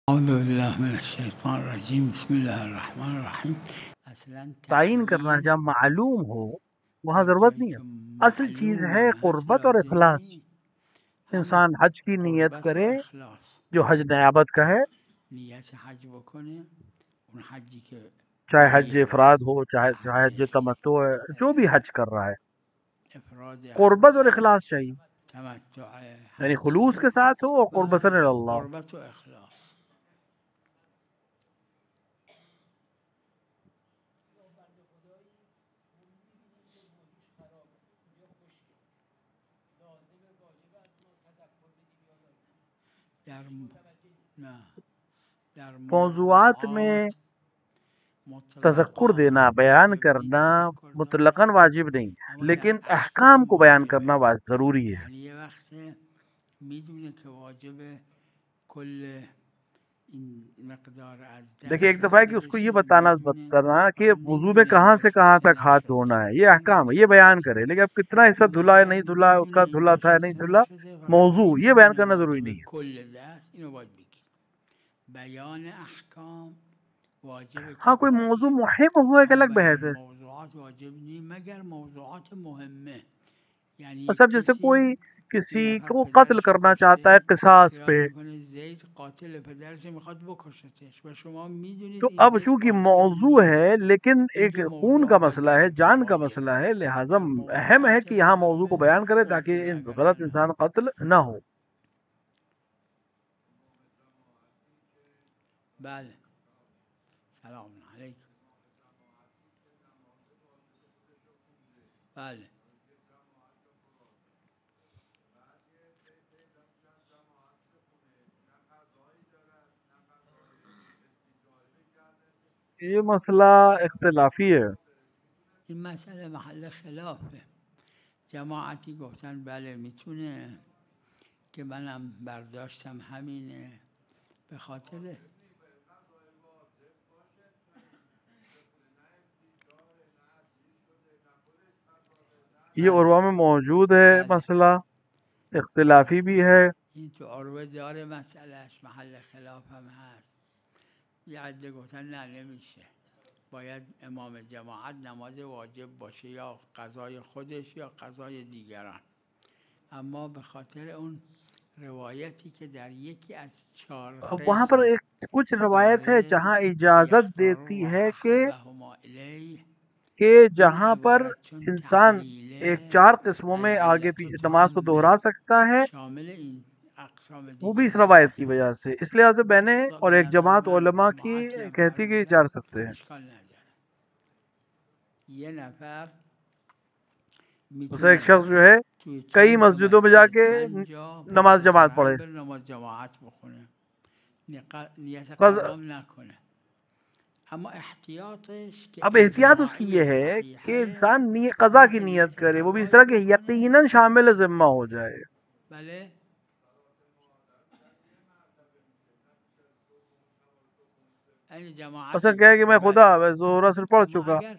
اعوذ باللہ من الشیطان الرجیم بسم اللہ الرحمن الرحیم. اصلا تعین کرنا جہاں معلوم ہو وہاں در ضرورت جایی نہیں که ہے. اصل چیز معلوم ہے هست قربت اور لازم اخلاص. نیست. همون انسان حج کی نیت قربت و کرے اخلاص، جو حج نیابت کا ہے، نیت حج بکنه، اون حجی که چاہے حج نیت افراد ہو چاہے حج حج تمتع ہے، جو بھی حج کر رہا ہے افراد قربت حج اور اخلاص چاہیے، تمتع یعنی حج خلوص کے ساتھ ہو اور و قربتاً اللہ. قربت و اخلاص. در نه در موضوعات میں موضوعات تذکر مطلقا دینا، بیان واجب نیست، کرنا تذکر مطلقاً دادن، واجب نہیں ہے، اما در لیکن احکام احکام کو بیان واجبه. کرنا ضروری ہے. یعنی یه وقت میدونه که واجب کل این مقدار از دیکھیے ایک دست دفعہ ہے داشته کہ اس کو یہ باشی، بتانا میدونه کہ فقط وضو میں نمیدونه کہاں اینجا سے کہاں کشته تک ہاتھ نشده، دھونا ہے، یہ احکام ہے، نمیدونه یہ اینجا بیان کرے. لیکن اب کتنا حصہ اما دھلا ہے اگر نہیں دھلا ہے، اس میدونه کا دھلا اینجا تھا ہے نہیں کشته دھلا، نشده فقط موضوع یہ بیان نمیدونه کرنا ضروری نہیں واجب ہے. کل دست، اینو باید بگی. بیان احکام واجبه که ہاں کوئی موضوع کلیه، مهم ہو ایک اما الگ بیان بحث ہے. موضوعات واجب نیست مگر موضوعات مهمه. یعنی بس یک اب جیسے کسی کوئی یه کسی نفر کو قتل پدرش رو کرنا چاہتا ہے کشته، قصاص خیال پہ، میکنه زید قاتل پدرش میخواد بکشتش و شما تو میدونید این اب زید چونکہ قاتل موضوع نیست. ہے لیکن ایک اینجا خون موضوع کا باید مسئلہ ہے، بیان کنه، جان کا مسئلہ واجبه. ہے، لہٰذا در اہم ہے موضوعات کہ یہاں موضوع کو مهمه بیان کرے تاکہ واجبه اگر غلط بیان انسان کنه. قتل نہ ہو. بله. سلام علیکم. بله. یہ مسئلہ اختلافی ہے. این مسئله محل خلافه. جماعتی گفتن بله میتونه، که منم برداشتم همینه، به خاطر یہ عروہ میں موجود ہے بله مسئلہ، بله اختلافی بھی ہے. این تو عروه داره مسئلهش محل خلاف هم هست. یه عده گفتن نه نمیشه، باید امام جماعت نماز واجب باشه، یا قضای خودش یا قضای دیگران. اما به خاطر اون روایتی که در یکی از 4 وہاں پر قسم ایک کچھ روایت ہے داره جہاں که اجازت یختار دیتی الله ہے احبهما الیه، کہ این جہاں پر عبارت چون انسان ایک تعلیله 4 قسموں میں آگے العلت پیچھے نماز کو تامه دہرا سکتا ہے، شامل این اقسام وہ بھی دیگه اس میشه. روایت کی وجہ سے. اس لحاظ سے میں نے و اور به ایک نظر جماعت من علماء کی جماعتی هم کہتی کہ جا فرمودن سکتے ہیں. اشکال نداره. یه نفر اسے ایک میتونه شخص جو ہے توی کئی چند تا مسجدوں میں جا مسجد کے چند جا نماز پشت سر جماعت هم پڑھے. بره نماز جماعت بخونه، نیت قض- قضام نکنه. اما احتیاطش که اب احتیاط اس کی اجماعی یہ ہے کہ صحیحه، انسان قضا اینه کی که نیت نیت کرے، وہ بھی اس قضایی طرح کہ بکنه. یقیناً شامل ذمہ ہو جائے. بله. این اصل جماعتی کیا ہے کہ میں خدا بله. ظہر اثر پڑھ اما چکا، اگر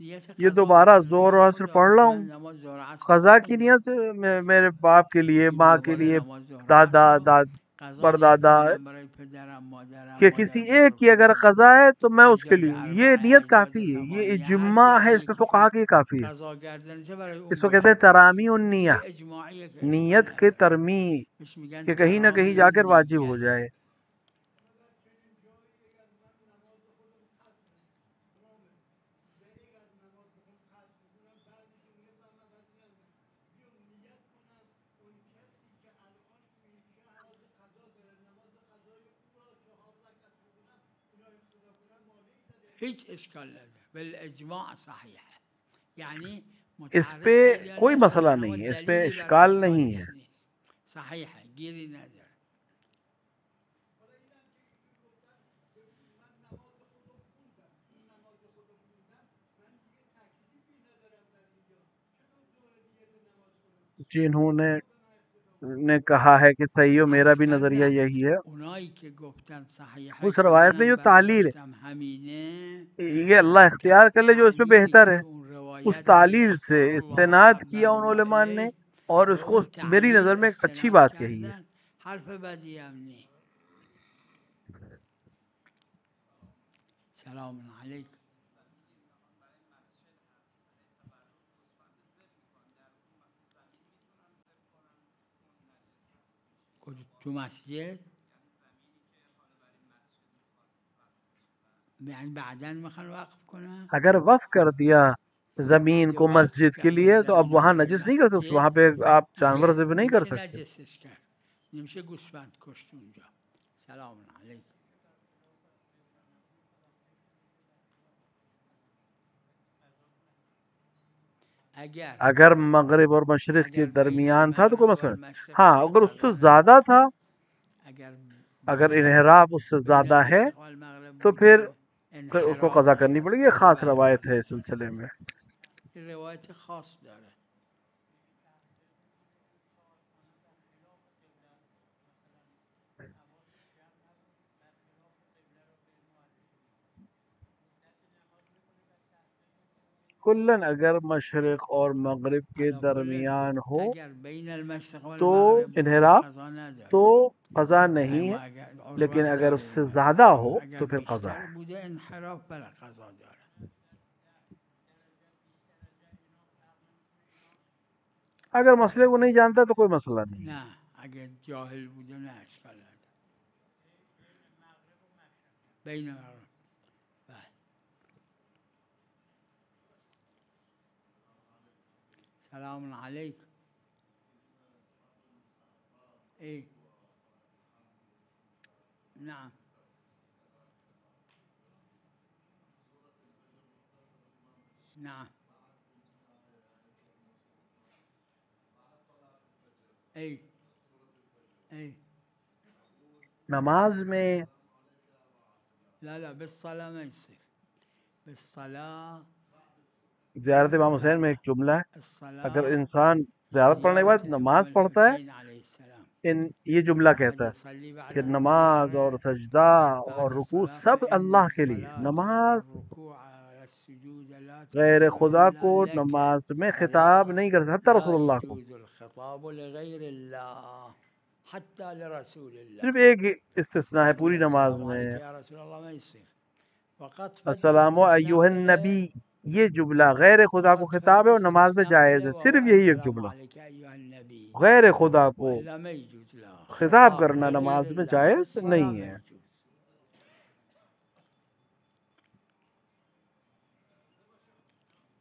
نیت یہ قضا دوبارہ بکنه، زور بگه و اثر پڑھ رہا من ہوں نماز ظهر عصر رو قضا کی خوندم، نیت سے، میرے باپ کے لیے، این ماں کے دوباره لیے، نماز ظهر دادا عصر رو داد قضا پردادا، نمیکنم برای پدرم، مادرم، کہ مادر کسی ایک کی اگر بزرگم، قضا ہے تو میں اس کے اجداد لیے ہوں. یہ اربعه، نیت اجداد کافی ہے، یہ ثمانیه، هر اجماع کی ہے، اس پہ فقہا یکیشون کی کافی ہے. قضا گردنشه برای اون اس کو کہتے ہیں باشه. ترامی النیہ، دیگه اجماعیه که اشکال نیت کے نداره، ترمی، بهش میگن کہ کہیں نہ کہیں ترامی جا کر واجب ہو النیه. جائے. هیچ اشکال نداره، بالاجماع صحیحه. یعنی اس پہ متعرض خیلی کوئی مسئلہ نشدن، اما نہیں ہے، اس پہ دلیلی برای اشکال نہیں اشکالش ہے. نیست، صحیحه، گیری نداره. جنہوں نے کہا ہے کہ صحیح ہو، میرا عرض بھی نظریہ کردم یہی ہے. اونایی که گفتن صحیحه اس که روایت میں منم جو تعلیل برداشتم همینه، ہے یہ اللہ اختیار کر لے جو اس میں تعلیلی بہتر که ہے. تو اون اس روایت هست تعلیل سے یختار الله استناد کیا ان احبهما علماء نے، الیه، اور به اس کو اون میری تعلیل نظر میں ایک اچھی استناد بات کہی ہے. کردن، حرف بدی هم نیست. سلام علیک. تو مسجد یعنی بعداً میخوان وقف کنن. اگر وقف کر دیا زمین کو مسجد کے لیے تو اب وہاں نجس نہیں کر سکتے، وہاں پہ آپ جانور ذبح نہیں کر سکتے. نجسش کرد، نمیشه گوسفند کشت اونجا. سلام علیک. اگر مغرب اور مشرق کے درمیان تھا تو کوئی مسئلہ نہیں. ہاں اگر اس سے زیادہ تھا، اگر انحراف اس سے زیادہ ہے تو پھر اس کو قضا کرنی پڑے گی. یہ خاص روایت ہے اس سلسلے میں. روایت خاص داره. کلن اگر مشرق اور مغرب کے درمیان ہو اگر بین المشرق تو والمغرب انحراف قضا نداره. تو قضا نہیں ہے، لیکن اگر اس سے زیادہ ہو تو پھر قضا ہے. بوده انحراف بلا قضا داره. اگر مسئلے کو نہیں جانتا تو کوئی مسئلہ نہیں. نه اگر جاهل بوده نه اشکال نداره. بین المغرب. سلام علیک. ای نعم. نعم. ای ای نماز میں لا لا بالصلاة ما يصير. بالصلاة زیارت امام حسین میں ایک جملہ ہے، اگر الصلاة انسان زیارت پڑھنے کے بعد زيارة نماز الإمام پڑھتا ہے، الحسين عليه السلام یہ جملہ کہتا قد ہے يصلي بعد کہ نماز اور الزيارة سجدہ اور بعد رکوع الصلاة سب فإن اللہ کے لیے. الصلاة نماز والركوع والسجود لا غیر تبطل خدا إلا کو لك. نماز میں خطاب صلاة نہیں کر سکتا، حتیٰ لا رسول اللہ کو. يجوز الخطاب لغير الله حتى لرسول الله. صرف ایک استثناء ہے پوری نماز السلام میں، عليك يا رسول الله ما يصير. فقط السلام ایھا النبی. یہ جملہ غیر خدا کو خطاب ہے اور نماز میں جائز ہے. صرف یہی ایک جملہ غیر خدا کو خطاب کرنا نماز میں جائز نہیں ہے.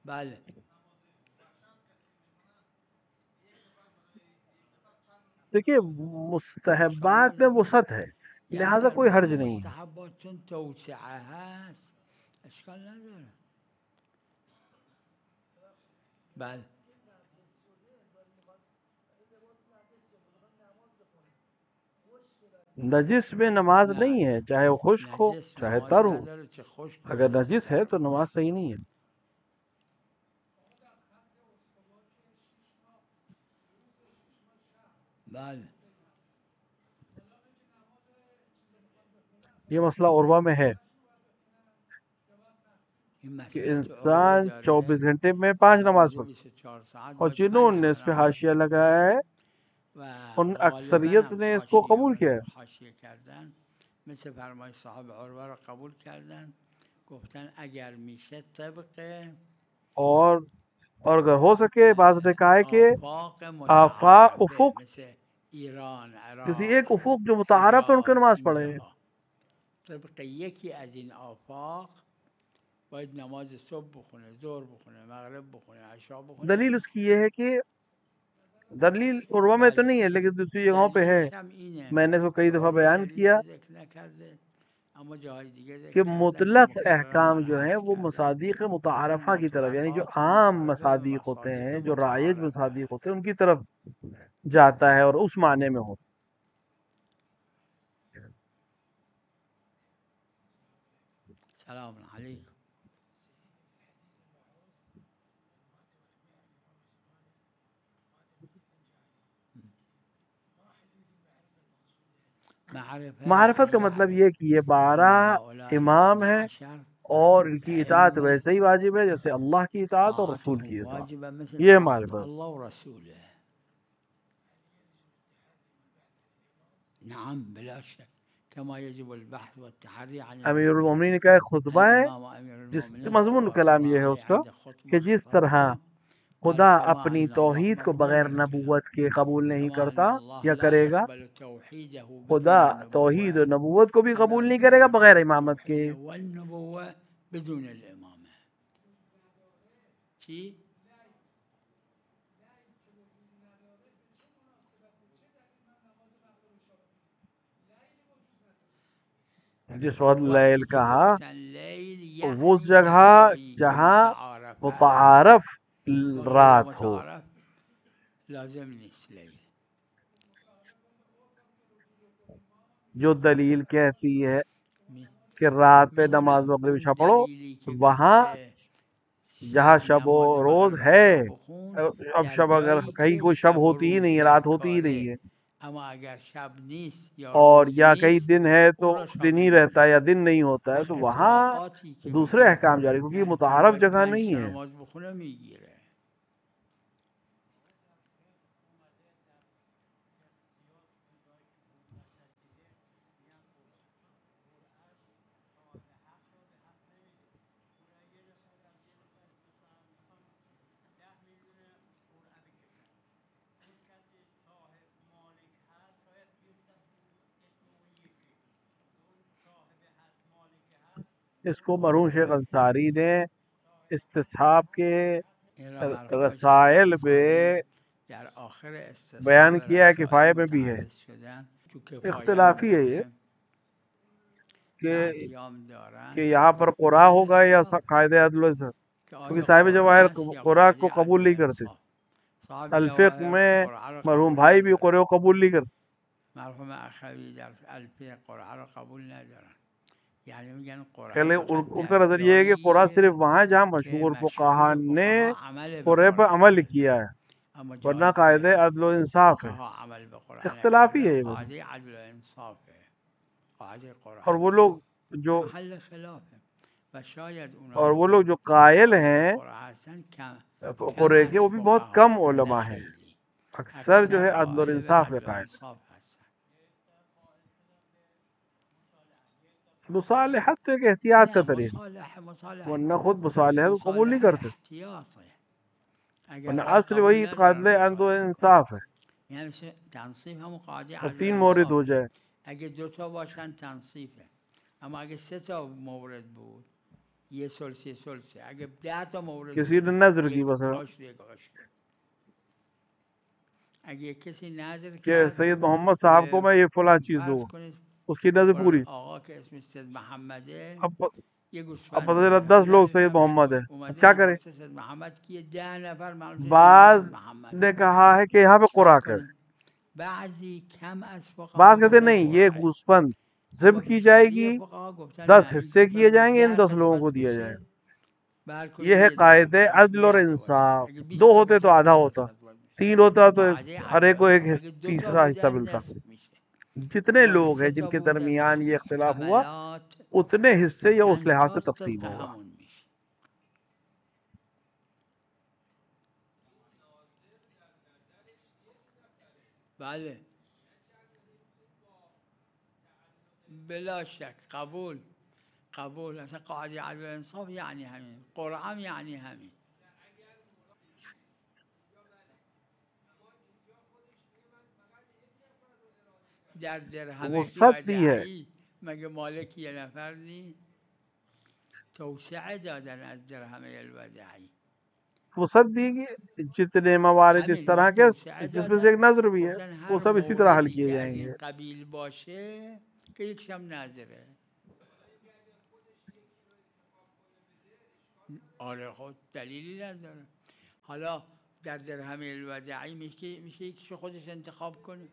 بله. دیکھیے مستحبات میں وسعت ہے، لہذا کوئی حرج نہیں ہے. مستحبات چون توسعه هست اشکال نداره. بله. نجس میں نماز نہیں ہے، چاہے وہ خشک ہو چاہے تر ہو. نداره چه خشک اگر نجس ہے تو نماز صحیح نہیں ہے. بله. یہ مسئلہ عروہ میں ہے کہ انسان 24 گھنٹے میں 5 نماز پڑھتا، اور جنہوں نے اس پہ حاشیہ لگایا ہے ان اکثریت نے اس کو قبول کیا ہے. حاشیه کردن مثل فرمای صاحب عروه را قبول کردن، گفتن اگر میشه طبق اور اگر ہو سکے بعض نے کہا ہے کہ آفاق افق، مثل ایران، عراق، کسی ایک افق جو متعارف ہے ان کی نماز پڑھے. طبق یکی از این آفاق باید نماز صبح بخونه، ظهر بخونه، مغرب بخونه، عشاء بخونه. دلیل اس کی یہ ہے کہ دلیل عروہ میں تو نہیں ہے لیکن دوسری جگہوں پہ ہے. میں نے اس کو کئی دفعہ بیان کیا کہ مطلق احکام جو ہیں وہ مصادیق متعارفہ کی طرف، یعنی جو عام مصادیق ہوتے ہیں، جو رائج مصادیق ہوتے ہیں، ان کی طرف جاتا ہے اور اس معنی میں ہوتا. سلام علیکم. معرفت کا مطلب یہ کہ یہ 12 امام ہیں اور ان کی اطاعت ویسے ہی واجب ہے جیسے اللہ کی اطاعت اور رسول کی اطاعت. یہ معرفت. اللہ و رسوله. نعم بلا شک. امیر المومنین کا ایک خطبہ ہے جس مضمون کلام یہ ہے اس کا کہ جس طرح خدا اپنی توحید کو بغیر نبوت کے قبول نہیں کرتا یا کرے گا، خدا توحید و نبوت کو بھی قبول نہیں کرے گا بغیر امامت کے. جس وقت لیل کہا وہ اس جگہ جہاں متعارف رات ہو. لازم نیست لیل. جو دلیل کہتی ہے کہ رات پہ نماز مغرب عشاء پڑھو، وہاں جہاں شب و روز ہے، اب شب اگر کہیں کوئی شب ہوتی ہی نہیں ہے، رات ہوتی ہی نہیں ہے، اور یا کئی دن ہے تو دن ہی رہتا ہے یا دن نہیں ہوتا ہے، تو وہاں دوسرے احکام جاری، کیونکہ یہ متعارف جگہ نہیں ہے. اس کو مرحوم شیخ انصاری نے استصحاب کے رسائل میں بیان کیا ہے، کفایہ میں بھی ہے. اختلافی ہے یہ کہ یہاں پر قرآ ہوگا یا قاعدہ عدل و انصاف، کیونکہ صاحب جواہر قرآ کو قبول نہیں کرتے. الفقہ میں مرحوم بھائی بھی قرآ کو قبول نہیں کرتے. مرحوم اخوی در الفقه قرآ رو قبول ندارن، یعنی میگن پہلے ان کا نظر یہ ہے کہ قرآن صرف وہاں جہاں مشہور فقہا نے قرآن پر عمل کیا ہے، ورنہ قاعدہ عدل و انصاف ہے. اختلافی ہے یہ. اور وہ لوگ جو قائل ہیں قرآن کے، وہ بھی بہت کم علماء ہیں، اکثر جو ہے عدل اور انصاف کے قائل. مصالحت تو ایک احتیاط کا طریقہ، ورنہ خود مصالحت کو قبول نہیں کرتے، ورنہ اصل وہی قاعدہ عدل و انصاف ہے. اب 3 مورد ہو جائے، اگه 2 تا باشن تنصیفه، اما اگه 3 تا مورد بود یه سلسه اگه 10 تا مورد کسی نے نظر کی مثلا اگه کسی نظر کہ سید محمد صاحب کو میں یہ فلاں چیز دوں، اس کی نظر پوری. آقا که اسم سید محمده اب پتہ چلا 10 لوگ سید محمد ہیں، اب کیا کریں؟ سید محمد کی 10 نفر بعض نے کہا ہے کہ یہاں پہ قرآن کریں، بعض کہتے نہیں، یہ گوسفند ذبح کی جائے گی، 10 حصے کیے جائیں گے، ان 10 لوگوں کو دیا جائے گا. یہ ہے قاعدہ عدل اور انصاف. 2 ہوتے تو آدھا ہوتا، 3 ہوتا تو ہر ایک کو ایک تیسرا حصہ ملتا. جتنے لوگ ہیں جن کے درمیان یہ اختلاف ہوا، اتنے حصے یا اس لحاظ سے تقسیم ہوگا. بله بلا شک قبول اصلا قاعده عدل و انصاف یعنی همین، قرآن یعنی همین. در درهم ودعی مگه مالک یه نفر نی؟ توسعه دادن از درهم الودعی. وسعت دی گئی جتنے موارد اس طرح کے جس میں سے ایک نظر بھی ہے، وہ سب اسی طرح حل کیے جائیں گے. قبیل باشه که یک شم نظره. آره خود دلیلی نداره. حالا در درهم الودعی میشه یکیشو خودش انتخاب کنه.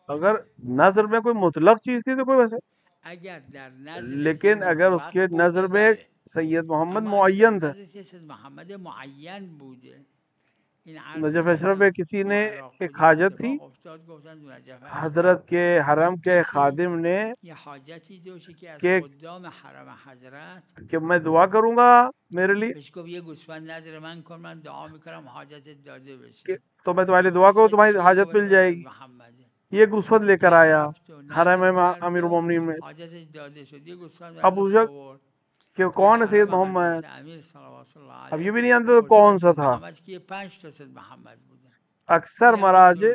اگر نظر میں کوئی مطلق چیز تھی تو کوئی ویسے، لیکن اگر اس کے نظر میں سید محمد معین تھا، سید محمد معین بوده، نجف اشرف میں کسی نے ایک حاجت تھی، حضرت کے حرم کے خادم نے کہ میں دعا کروں گا میرے لیے، تو میں تمہارے لیے دعا کروں تمہاری حاجت مل جائے گی. یہ گوسفند لے کر آیا حرم امیر المومنین میں. اب پوچھا کہ کون ہے سید محمد، اب یہ بھی نہیں جانتے کون سا تھا. اکثر مراجع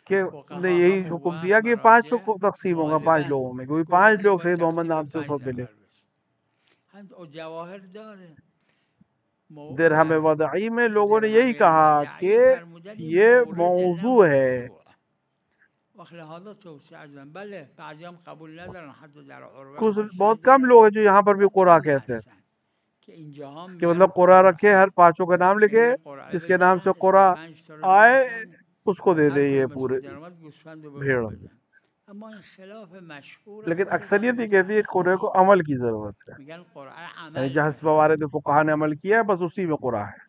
کہ نے یہی حکم دیا کہ 5 کو تقسیم ہوگا 5 لوگوں میں، کیونکہ 5 لوگ سید محمد نام سے اس وقت ملے. درہم وضعی میں لوگوں نے یہی کہا کہ یہ موضوع ہے. کچھ بہت کم لوگ ہیں جو یہاں پر بھی قرآن کہتے ہیں کہ مطلب قرآن رکھے، ہر 5 کا نام لکھے، جس کے نام سے قرآن آئے اس کو دے دے یہ پورے بھیڑ. لیکن اکثریت یہ کہتی ہے قرآن کو عمل کی ضرورت ہے، یعنی جہاں موارد فقہا نے عمل کیا ہے بس اسی میں قرآن ہے.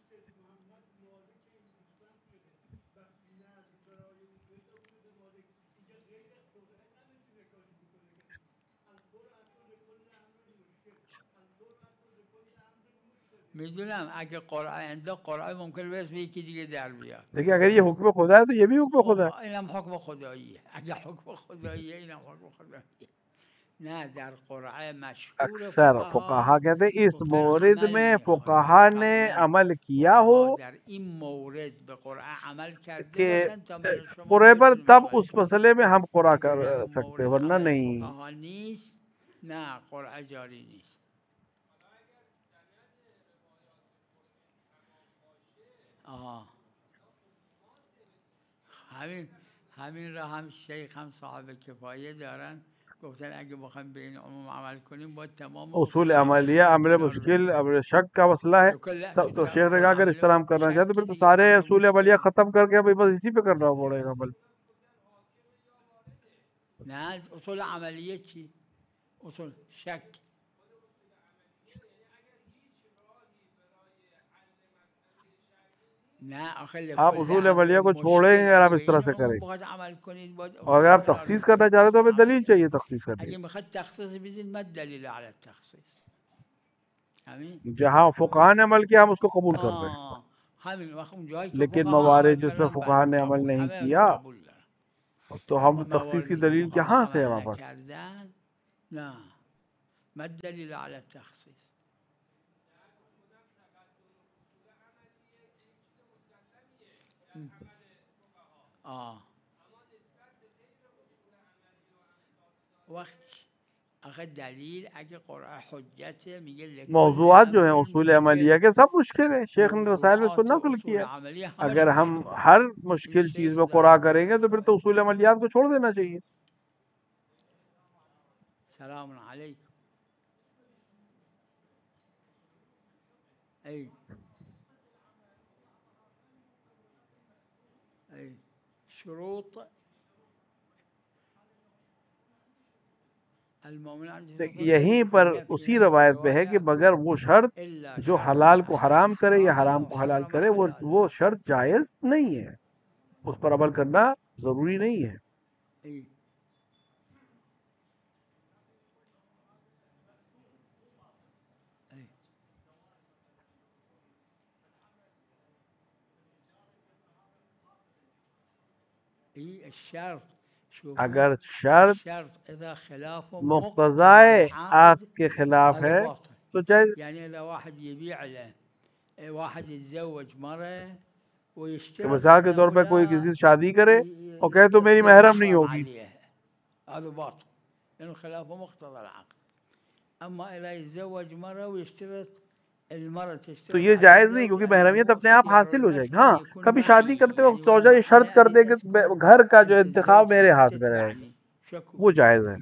میدونم اگه قرآن انداخت قرآن ممکنه بس به یکی دیگه در بیاد. دیکھیے اگر یہ حکم خدا ہے تو یہ بھی حکم خدا ہے. اینم حکم خداییه. اگه حکم خداییه اینم حکم خداییه. نه در قرآن مشهور اکثر فقہا کہتے ہیں اس مورد میں فقہا نے عمل کیا ہو در این مورد به قرآن عمل کرده کہ باشن تا من شما قرآن پر تب اس مسئلے میں ہم قرآن کر سکتے ہیں ورنہ نہیں. فقہا نیست نه قرآن جاری نیست. همین را هم شیخ هم صاحب کفایه دارن، گفتن اگه بخوایم به این عموم عمل کنیم باید تمام اصول عملیہ امر مشکل امر شک کا مسئلہ ہے. تو شیخ نے کہا اگر اس طرح ہم کرنا چاہتے تو پھر تو سارے اصول عملیہ ختم کر کے بس اسی پہ کرنا پڑے گا عمل. نه اصول عملیه چی؟ اصول شک. آپ اصول عملیہ کو چھوڑیں گے اگر آپ اس طرح سے کریں گے، اور اگر آپ تخصیص کرنا چاہ رہے تو ہمیں دلیل چاہیے تخصیص کرنے کی. جہاں فقہا نے عمل کیا ہم اس کو قبول کرتے ہیں، لیکن موارد جس میں فقہا نے عمل نہیں کیا تو ہم تخصیص کی دلیل کہاں سے ہے ہمارے پاس؟ موضوعات جو ہیں اصول عملیہ کے سب مشکل ہیں، شیخ نے رسائل میں اس کو نقل کیا. اگر ہم ہر مشکل چیز میں قرآن کریں گے تو پھر تو اصول عملیات کو چھوڑ دینا چاہیے. سلام علیکم. شروط یہیں پر اسی روایت پہ ہے کہ مگر وہ شرط جو حلال کو حرام کرے یا حرام کو حلال کرے وہ شرط جائز نہیں ہے، اس پر عمل کرنا ضروری نہیں ہے. اگر شرط مقتضائے عقد کے خلاف ہے تو جائز. کہ مثال کے طور پہ کوئی کسی سے شادی کرے اور کہے تو میری محرم نہیں ہوگی، تو یہ جائز نہیں، کیونکہ محرمیت اپنے آپ حاصل ہو جائے گی. ہاں کبھی شادی کرتے وقت زوجہ یہ شرط کر دے کہ گھر کا جو انتخاب میرے ہاتھ میں رہے گا، وہ جائز ہے.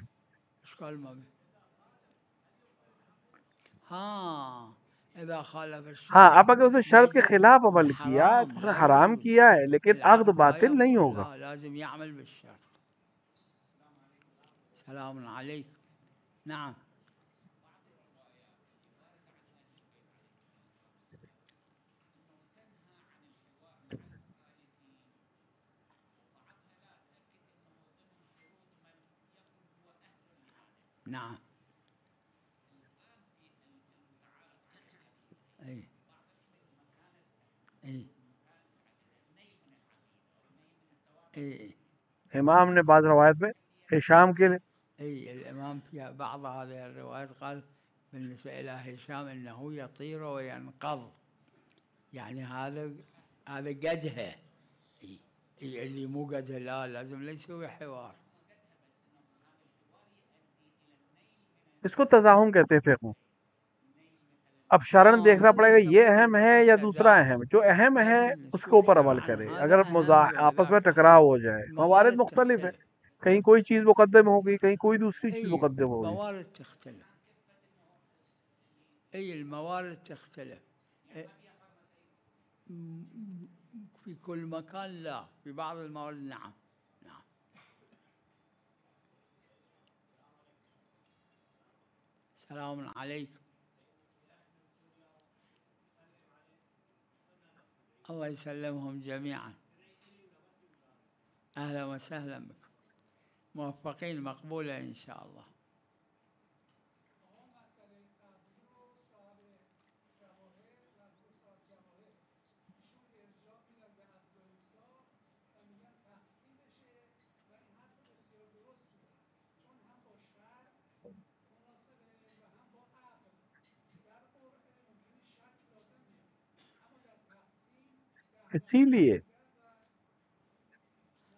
ہاں اب اگر اس نے شرط کے خلاف عمل کیا تو اس نے حرام کیا ہے، لیکن عقد باطل نہیں ہوگا. سلام علیکم. نعم. نعم. اي اي اي امام نے بعض روایت میں ہشام کے لیے اي الامام في بعض هذه الروايات قال بالنسبه الى هشام انه يطير وينقض، يعني هذا قدها. اللي مو قدها لا لازم لا يسوي حوار. اس کو تزاحم کہتے ہیں فقہ میں. اب شرن دیکھنا پڑے گا یہ اہم ہے یا دوسرا اہم. جو اہم ہے اس کے اوپر عمل کرے. اگر آپس میں ٹکراؤ ہو جائے، موارد مختلف ہے، کہیں کوئی چیز مقدم ہوگی، کہیں کوئی دوسری چیز مقدم ہوگی. الموارد تختلف. الموارد تختلف في كل مكان، لا في بعض الموارد نعم. نعم. السلام عليكم. الله يسلمهم جميعا. أهلا وسهلا بكم، موفقين مقبولة إن شاء الله. اسی لیے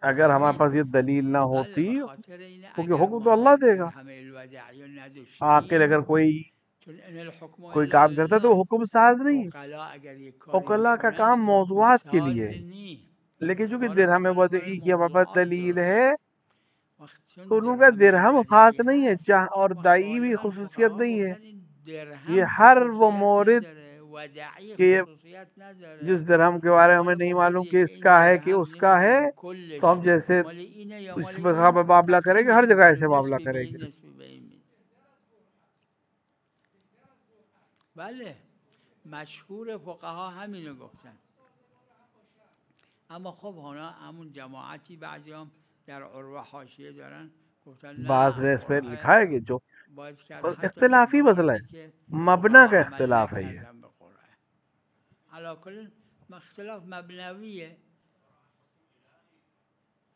اگر ہمارے پاس یہ دلیل نہ ہوتی، کیونکہ حکم تو اللہ دے گا. آخر اگر کوئی کام کرتا ہے تو وہ حکم ساز نہیں ہے. عقلاء کا کام موضوعات کے لیے ہے. لیکن چونکہ درہم وضعی کی ہمارے پاس دلیل ہے تو ان کا درہم خاص نہیں ہے اور دائی بھی خصوصیت نہیں ہے. یہ ہر وہ مورد کہ جس درہم کے بارے میں ہمیں نہیں معلوم کہ اس کا ہے کہ اس کا ہے، تو ہم جیسے اس جگہ پہ معاملہ کریں گے ہر جگہ ایسے معاملہ کریں گے. بله مشهور فقها همینو گفتن. اما خب همون جماعتی بعضی هم در عروه حاشیه دارن گفتن بعض نے اس پہ لکھا ہے کہ جو اختلافی مسئلہ ہے، مبنا کا اختلاف ہے. یہ على كل اختلاف مبنویه.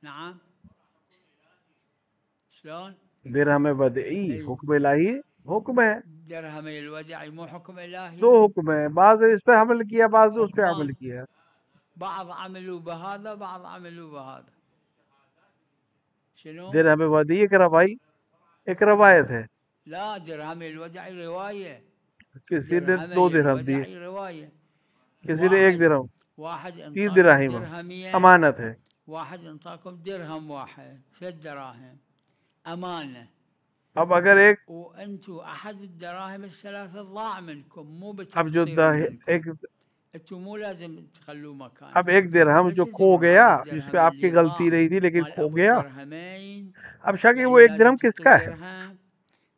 نعم. شلون؟ درہم وضعی حکم الہی حکم ہے. درہم الودعی مو حکم الہی. دو حکم ہے، بعض نے اس پہ عمل کیا، بعض نے اس پہ عمل کیا. بعض عملوا بهذا بعض عملوا بهذا. شنو؟ درہم وضعی ایک روایت ہے. لا درہم الودعی روایہ. کسی نے 2 درہم دیے، روایہ. کسی نے 1 درہم. واحد 3 دراہیم امانت ہے. واحد انطاكم درهم واحد 3 دراهم امانه. اب اگر ایک وانتم احد الدراهم الثلاثه ضاع منكم مو اب جو ایک انتم مو لازم تخلوا مكان. اب 1 درہم جو کھو گیا جس پہ آپ کی غلطی نہیں تھی لیکن کھو گیا، اب شک وہ 1 درہم کس کا ہے؟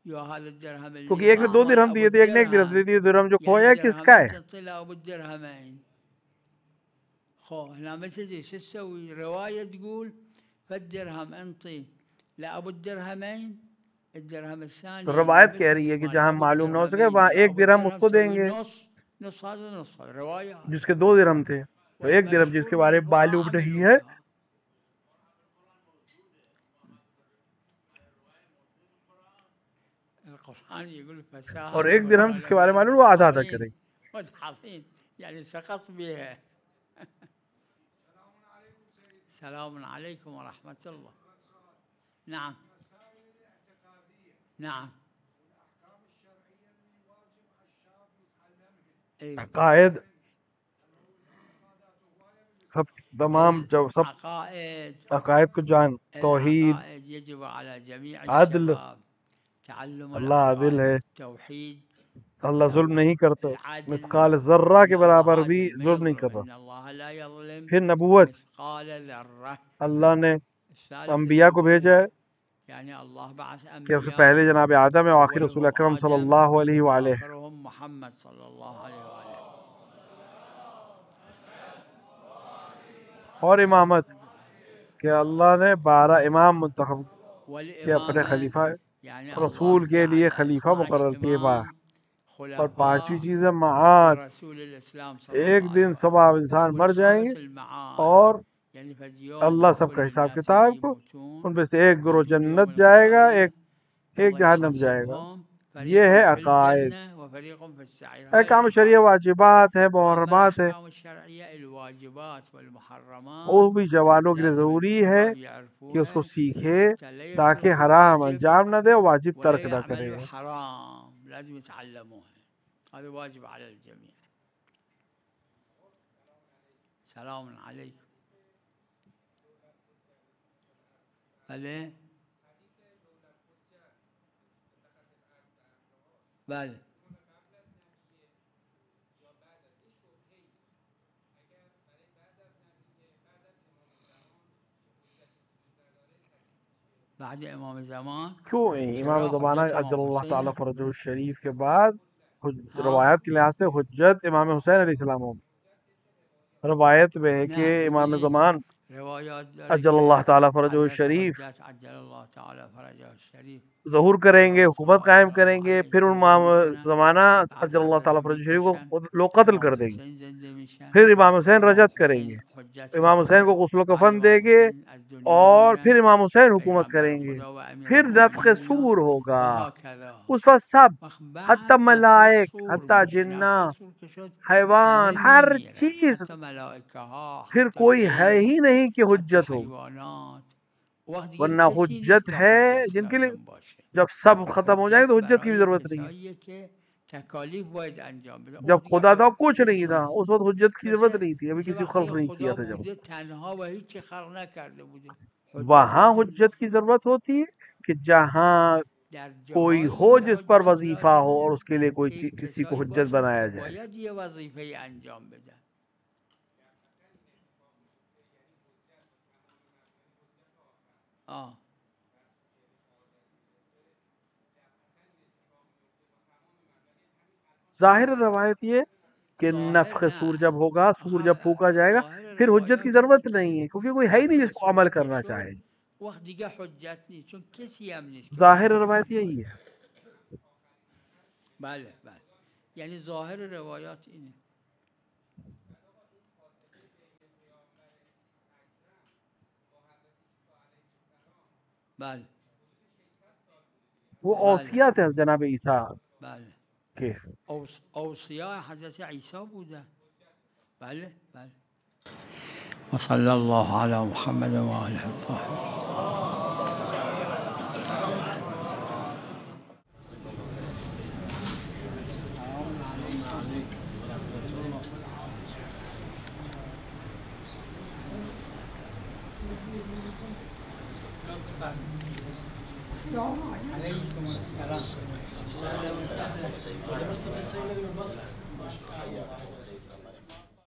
کیونکہ ایک نے 2 درہم دیے تھے، ایک نے 1 درہم دیے. درہم جو کھویا کس کا ہے؟ هنا مثل شو تسوي؟ رواية تقول فالدرهم انطي لأبو الدرهمين الدرهم الثاني. تو روایت کہہ رہی ہے کہ جہاں معلوم نہ ہو سکے وہاں 1 درہم اس کو دیں گے نص هذا نص رواية جس کے 2 درہم تھے، تو 1 درہم جس کے بارے میں معلوم نہیں ہے. القرآن يقول فساهم اور 1 درہم جس کے بارے میں معلوم وہ آدھا آدھا کرے. يعني سقط بها. السلام عليكم ورحمة الله. نعم. نعم. عقائد سب تمام جو سب عقائد کو جان، توحید، عدل. اللہ عادل ہے، اللہ ظلم نہیں کرتا، مثقال ذرہ کے برابر بھی ظلم نہیں کرتا. پھر نبوت، اللہ نے انبیاء کو بھیجا ہے کہ اس سے پہلے جناب آدم ہے، آخر رسول اکرم صلی اللہ علیہ وآلہ. محمد صلی اللہ علیہ وآلہ. اور امامت کہ اللہ نے 12 امام منتخب کیا اپنے خلیفہ ہے. رسول کے لیے خلیفہ مقرر کیے اور پانچویں چیز ہے معاد. ایک دن سب انسان مر جائیں گے اور اللہ سب کا حساب کتاب، ان میں سے ایک گروہ جنت جائے گا، ایک جہنم جائے گا. یہ ہے عقائد. احکام شرعیہ واجبات ہے، محرمات ہے، وہ بھی جوانوں کے لیے ضروری ہے کہ اس کو سیکھے تاکہ حرام انجام نہ دے اور واجب ترک نہ کرے. لازم يتعلموها، هذا واجب على الجميع. سلام عليكم. بله بله بعد امام زمان کیوں امام زمانہ اجل اللہ تعالیٰ فرجہ الشریف کے بعد روایت کے لحاظ سے حجت امام حسین علیہ السلام ہوں. روایت میں ہے کہ امام زمان اجل اللہ تعالیٰ فرجہ الشریف ظہور کریں گے، حکومت قائم کریں گے، پھر امام زمانہ اجل اللہ تعالیٰ فرجہ الشریف کو لوگ قتل کر دیں گے، پھر امام حسین رجعت کریں گے، امام حسین کو غسل و کفن دیں گے اور پھر امام حسین حکومت کریں گے، پھر نفخ صور ہوگا. اس وقت سب حتی ملائک، حتی جنہ، حیوان، ہر چیز، پھر کوئی ہے ہی نہیں کہ حجت ہو. ورنہ حجت ہے جن کے لیے جب سب ختم ہو جائے تو حجت کی بھی ضرورت نہیں ہے. جب خدا تھا کچھ نہیں تھا اس وقت حجت کی ضرورت نہیں تھی، ابھی کسی خلق نہیں کیا تھا. جب وہاں حجت کی ضرورت ہوتی ہے کہ جہاں کوئی ہو جس پر وظیفہ ہو اور اس کے لیے کوئی کسی کو حجت بنایا جائے. ظاہر روایت یہ کہ نفخ سور جب ہوگا، سور جب پھونکا جائے گا پھر حجت کی ضرورت نہیں ہے کیونکہ کوئی ہے ہی نہیں جس کو عمل کرنا چاہے. ظاہر روایت یہی ہے. بله بله یعنی ظاهر روایات اینه. بله وہ اوصیات ہے جناب عیسیٰ کے، اوصیاء حضرت عیسیٰ بوده. بله بله. وصلی الله علی محمد و آله الطاهرین. عليكم السلام.